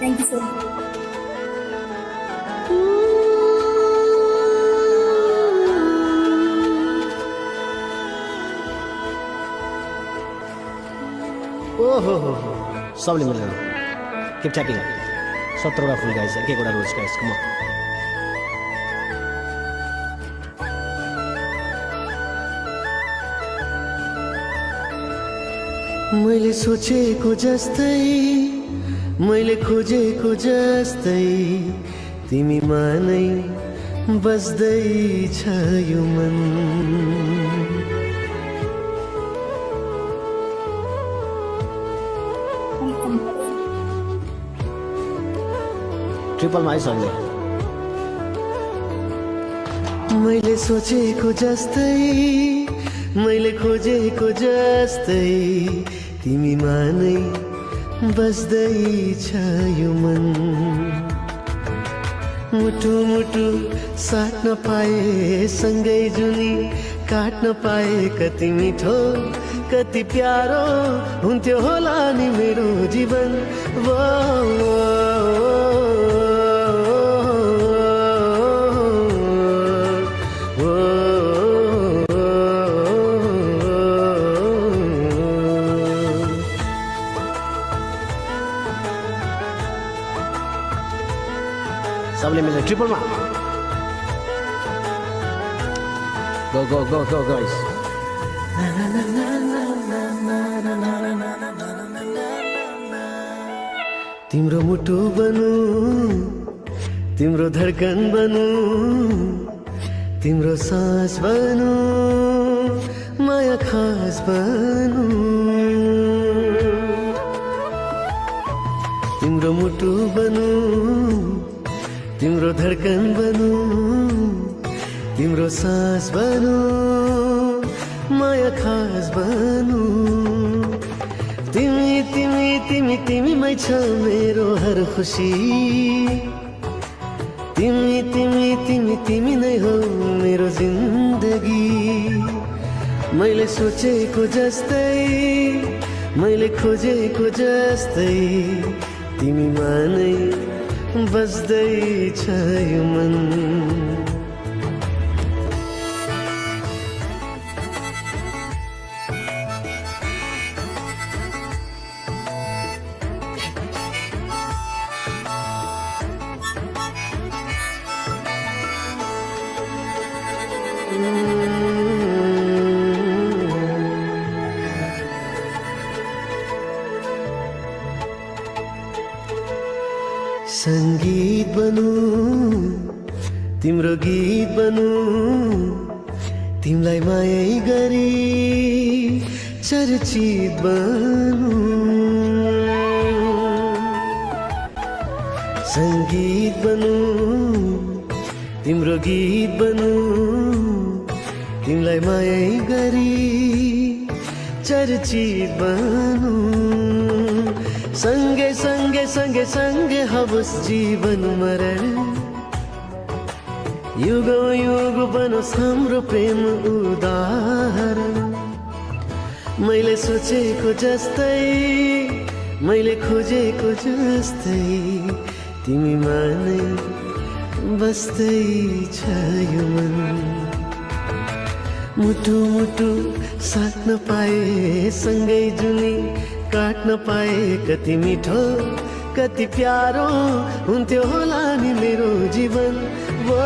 Thank you so much. ओहो हो सबले मिलेर किप ट्यापिङ 17वटा फुल गाइस एक एकवटा रोज गाइस कम मैले सोचेको जस्तै मैले खोजेको जस्तै तिमीमा नै बस्दैछ यो मन ट्रिपलमा आइसक्यो मैले सोचेको जस्तै मैले खोजेको जस्तै तिमीमा नै बस्दैछ यो मन मुटु मुटु साट्न पाए सँगै जुनी काट्न पाए कति मिठो कति प्यारो हुन्थ्यो होला नि मेरो जीवन वो सबले मिलेर ट्रिपलमा go go go go guys तिम्रो मुटु बनु तिम्रो धड्कन बनु तिम्रो सास बनु माया खास बनु तिम्रो मुटु बनु तिम्रो धड्कन बनु तिम्रो सास बनु माया खास बनु तिमी तिमी तिमी तिमीमै छ मेरो हर खुसी तिमी तिमी तिमी तिमी नै हो मेरो जिन्दगी मैले सोचेको जस्तै मैले खोजेको जस्तै तिमीमा नै बस्दैछ यो मन संगीत बनु तिम्रो गीत बनु तिमलाई माया गरी चर्चित बनु संगीत बनु तिम्रो गीत बनु तिमलाई माया गरी चर्चित बनु सँगै सँगै सँगै सँगै होस् जीवन मरण युग युग बनोस् हाम्रो प्रेम उदाहरण मैले सोचेको जस्तै मैले खोजेको जस्तै तिमीमा नै बस्दैछ यो मन मुटु मुटु साट्न पाए सँगै जुनी काट्न पाए कति मिठो कति प्यारो हुन्थ्यो होला नि मेरो जीवन वो